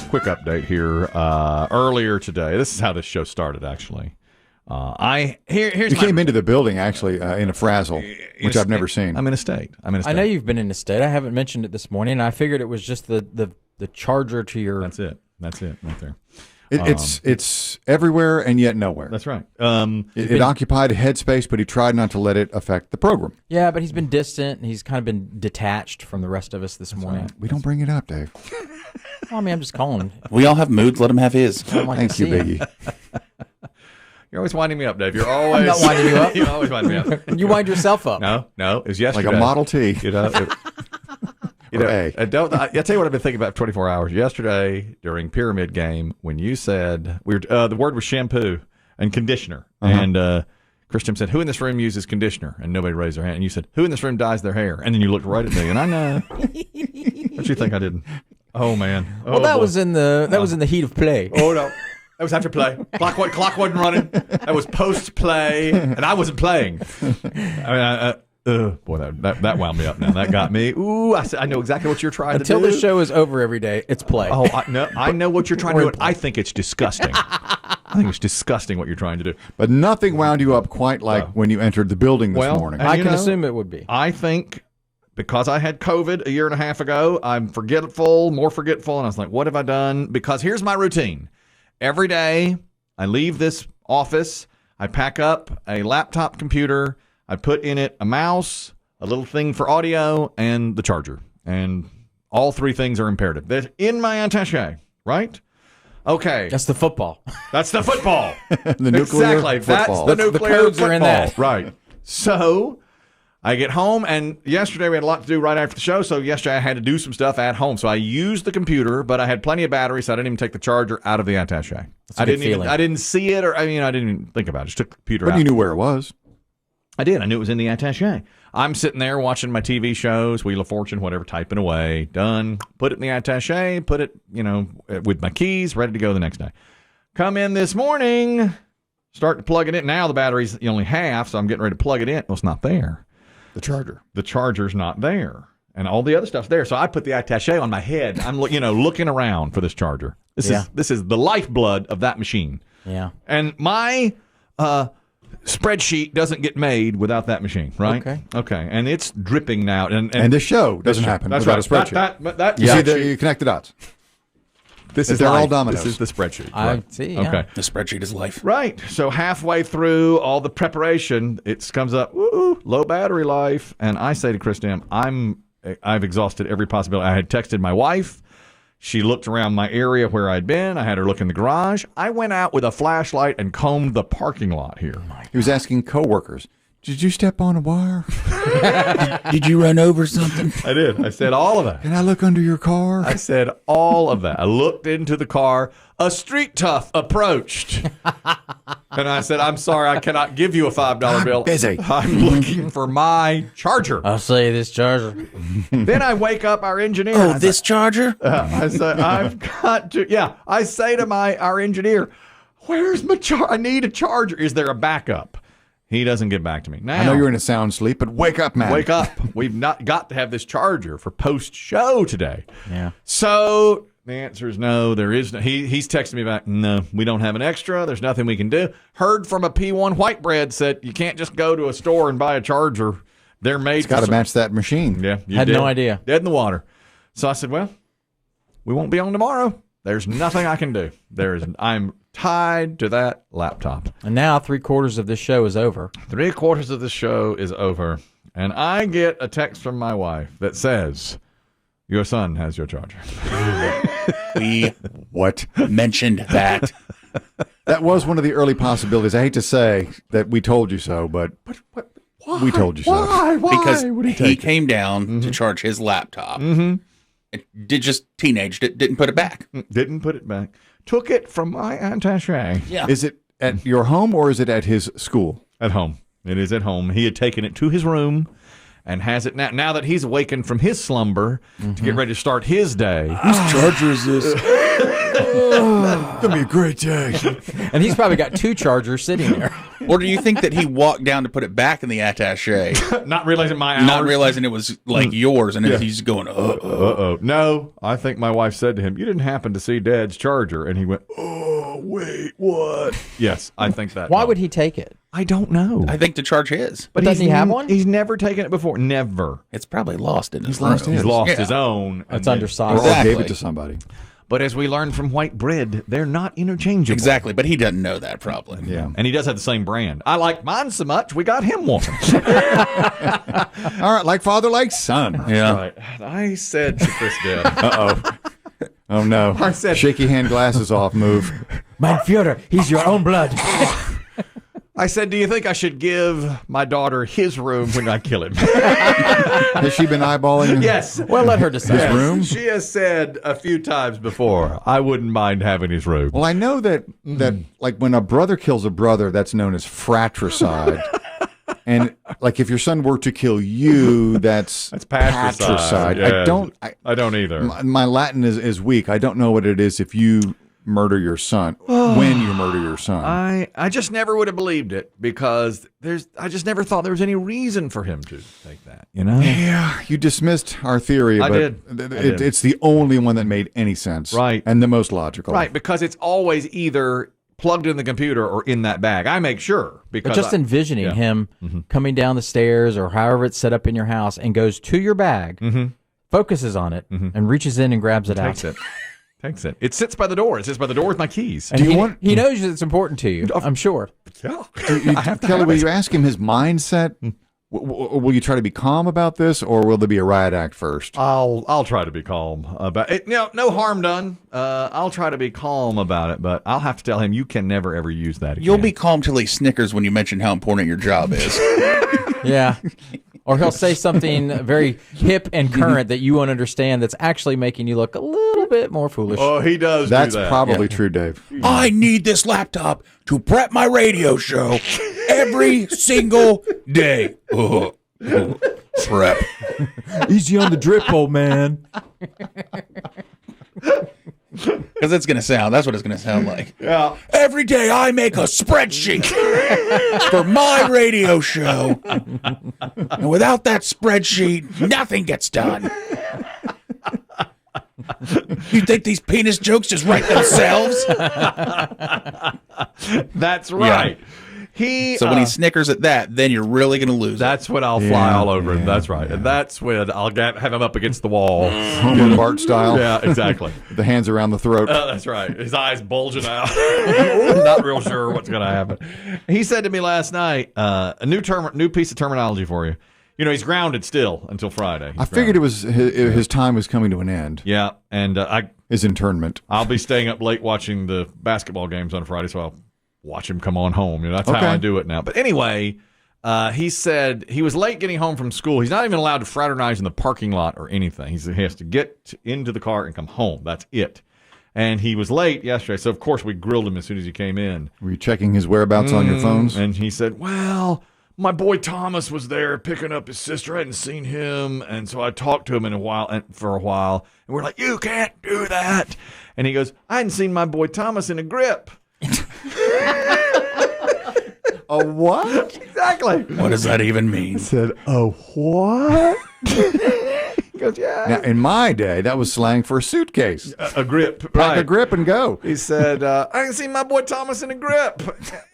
quick update here. Earlier today, this is how this show started, actually. You came into the building, actually, in a frazzle, which I've never seen. I'm in a state. I know you've been in a state. I haven't mentioned it this morning. I figured it was just the charger to your... That's it right there. It's everywhere and yet nowhere. That's right. It occupied a headspace, but he tried not to let it affect the program. Yeah, but he's been distant, and he's kind of been detached from the rest of us this morning. Right. We don't bring it up, Dave. Well, I mean, I'm just calling. We all have moods. Let him have his. Thank you, Biggie. You're always winding me up, Dave. You're always... I'm not winding you up. You're always winding me up. You wind yourself up. No. It was yesterday. Like a Model T. I tell you what I've been thinking about for 24 hours. Yesterday, during Pyramid Game, when you said... the word was shampoo and conditioner. And Christian said, who in this room uses conditioner? And nobody raised their hand. And you said, who in this room dyes their hair? And then you looked right at me, and I know. Don't you think I didn't? Oh, man. Well, that was in the heat of play. Oh, no. That was after play. Clock wasn't running. That was post play, and I wasn't playing. I mean, boy, that wound me up. Now that got me. Ooh, I know exactly what you're trying to do. Until the show is over every day, it's play. Oh, I know what you're trying to do. I think it's disgusting. I think it's disgusting what you're trying to do. But nothing wound you up quite like when you entered the building this morning. I can assume it would be. I think because I had COVID a year and a half ago, I'm more forgetful, and I was like, what have I done? Because here's my routine. Every day, I leave this office, I pack up a laptop computer, I put in it a mouse, a little thing for audio, and the charger. And all three things are imperative. They're in my attaché, right? Okay. That's the football. That's the football. The nuclear exactly. football. That's the nuclear codes football. are in that. Right. So... I get home, and yesterday we had a lot to do right after the show, so yesterday I had to do some stuff at home. So I used the computer, but I had plenty of battery, so I didn't even take the charger out of the attaché. I didn't see it, I didn't even think about it. Just took the computer out. But you knew where it was. I did. I knew it was in the attaché. I'm sitting there watching my TV shows, Wheel of Fortune, whatever, typing away. Done. Put it in the attaché, put it, with my keys, ready to go the next day. Come in this morning, start to plug it in. Now the battery's only half, so I'm getting ready to plug it in. Well, it's not there. The charger. The charger's not there. And all the other stuff's there. So I put the attaché on my head. I'm looking around for this charger. This is the lifeblood of that machine. Yeah. And my spreadsheet doesn't get made without that machine, right? Okay. And it's dripping now. And this show doesn't happen without a spreadsheet. You connect the dots. They're all dominoes. This is the spreadsheet. I see. Yeah. Okay. The spreadsheet is life. Right. So halfway through all the preparation, it comes up, low battery life. And I say to Chris Demm, I've exhausted every possibility. I had texted my wife. She looked around my area where I'd been. I had her look in the garage. I went out with a flashlight and combed the parking lot here. He was asking coworkers, did you step on a wire? Did you run over something? I did. I said all of that. Can I look under your car? I said all of that. I looked into the car. A street tough approached. And I said, I'm sorry, I cannot give you a $5 bill. Busy. I'm looking for my charger. I'll say this charger. Then I wake up our engineer. This charger? I said, I've got to. Yeah, I say to our engineer, where's my charger? I need a charger. Is there a backup? He doesn't get back to me. Now, I know you're in a sound sleep, but wake up, man. Wake up. We've not got to have this charger for post-show today. Yeah. So the answer is no, there is no. He's texting me back, no, we don't have an extra. There's nothing we can do. Heard from a P1 white bread said you can't just go to a store and buy a charger. They're made. It's got to match that machine. Yeah. Had no idea. Dead in the water. So I said, well, we won't be on tomorrow. There's nothing I can do. I'm tied to that laptop. And now 3/4 of this show is over. 3/4 of the show is over. And I get a text from my wife that says, your son has your charger. We mentioned that. That was one of the early possibilities. I hate to say that we told you so, but why? We told you so. Why? Because Would he came down to charge his laptop. It did just didn't put it back. Didn't put it back. Took it from my attaché. Yeah. Is it at your home or is it at his school? At home. It is at home. He had taken it to his room and has it now. Now that he's awakened from his slumber to get ready to start his day. Whose charger is this? It's gonna be a great day. And he's probably got 2 chargers sitting there. Or do you think that he walked down to put it back in the attaché, Not realizing my hours. not realizing it was like yours, and then he's going, Uh-oh. No, I think my wife said to him, "You didn't happen to see Dad's charger?" And he went, "Oh, wait, what?" Yes, I think that. Why would he take it? I don't know. I think to charge his. But doesn't he have one? He's never taken it before. Never. It's probably lost in his lost room. his. He's lost Yeah. his own. It's and undersized. Or Exactly. gave it to somebody. But as we learned from white bread, they're not interchangeable. Exactly, but he doesn't know that probably. Yeah. And he does have the same brand. I like mine so much, we got him one. All right, like father, like son. Yeah. Right. I said to Chris Demm, Oh no. I said- Shaky hand glasses off. Move. Mein Führer, he's your own blood. I said, do you think I should give my daughter his room when I kill him? Has she been eyeballing? Yes. Well, let her decide. Yes. room? She has said a few times before, I wouldn't mind having his room. Well, I know that like when a brother kills a brother, that's known as fratricide. And like if your son were to kill you, that's patricide. Yeah. I don't either. My Latin is weak. I don't know what it is if you murder your son, when you murder your son. I just never would have believed it because I just never thought there was any reason for him to take that, you know? Yeah, you dismissed our theory, I but did. It's the only one that made any sense. Right. And the most logical. Right, because it's always either plugged in the computer or in that bag. I make sure because But just envisioning him coming down the stairs or however it's set up in your house and goes to your bag, focuses on it, and reaches in and grabs it out. takes it. Takes it. It sits by the door. It sits by the door with my keys. And he knows it's important to you, I'm sure. Yeah. Kelly, will you ask him his mindset? Will you try to be calm about this, or will there be a riot act first? I'll try to be calm about it. No harm done. I'll try to be calm about it, but I'll have to tell him you can never ever use that again. You'll be calm till he snickers when you mention how important your job is. Yeah. Or he'll say something very hip and current that you won't understand that's actually making you look a little bit more foolish. Oh, he does. That's do that. probably true, Dave. I need this laptop to prep my radio show every single day. Prep. Easy on the drip, old man. Because that's what it's going to sound like. Yeah. Every day I make a spreadsheet for my radio show. And without that spreadsheet, nothing gets done. You think these penis jokes just write themselves? That's right. Yeah. So when he snickers at that, then you're really going to lose. That's when I'll fly all over him. That's right. And that's when I'll have him up against the wall. Homer Bart style. Yeah, exactly. The hands around the throat. That's right. His eyes bulging out. Not real sure what's going to happen. He said to me last night, a new piece of terminology for you. You know, he's grounded still until Friday. I figured it was his time was coming to an end. Yeah, and His internment. I'll be staying up late watching the basketball games on Friday, so I'll watch him come on home. You know, that's how I do it now. But anyway, he said he was late getting home from school. He's not even allowed to fraternize in the parking lot or anything. He has to get into the car and come home. That's it. And he was late yesterday, so of course we grilled him as soon as he came in. Were you checking his whereabouts on your phones? And he said, well, my boy Thomas was there picking up his sister. I hadn't seen him, and so I talked to him for a while. And we're like, you can't do that. And he goes, I hadn't seen my boy Thomas in a grip. A what? Exactly. What does that even mean? I said, a what? He goes, yeah. Now, in my day, that was slang for a suitcase. A grip. Pack Right. a grip and go. He said, I can see my boy Thomas in a grip.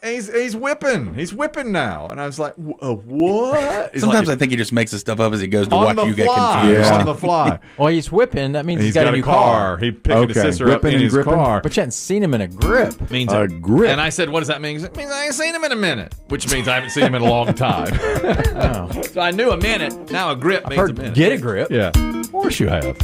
He's whipping. He's whipping now. And I was like, what? He's Sometimes like, I think he just makes this stuff up as he goes to on watch the you get fly. confused. Yeah. On the fly. Well, he's whipping. That means He's got a new car. He picked his sister up Whipping in and his gripping. car. But you hadn't seen him in a grip. Means A grip. And I said, what does that mean? It means I ain't seen him in a minute, which means I haven't seen him in a long time. So I knew a minute. Now a grip means a minute. Get a grip. Yeah. Of course you have.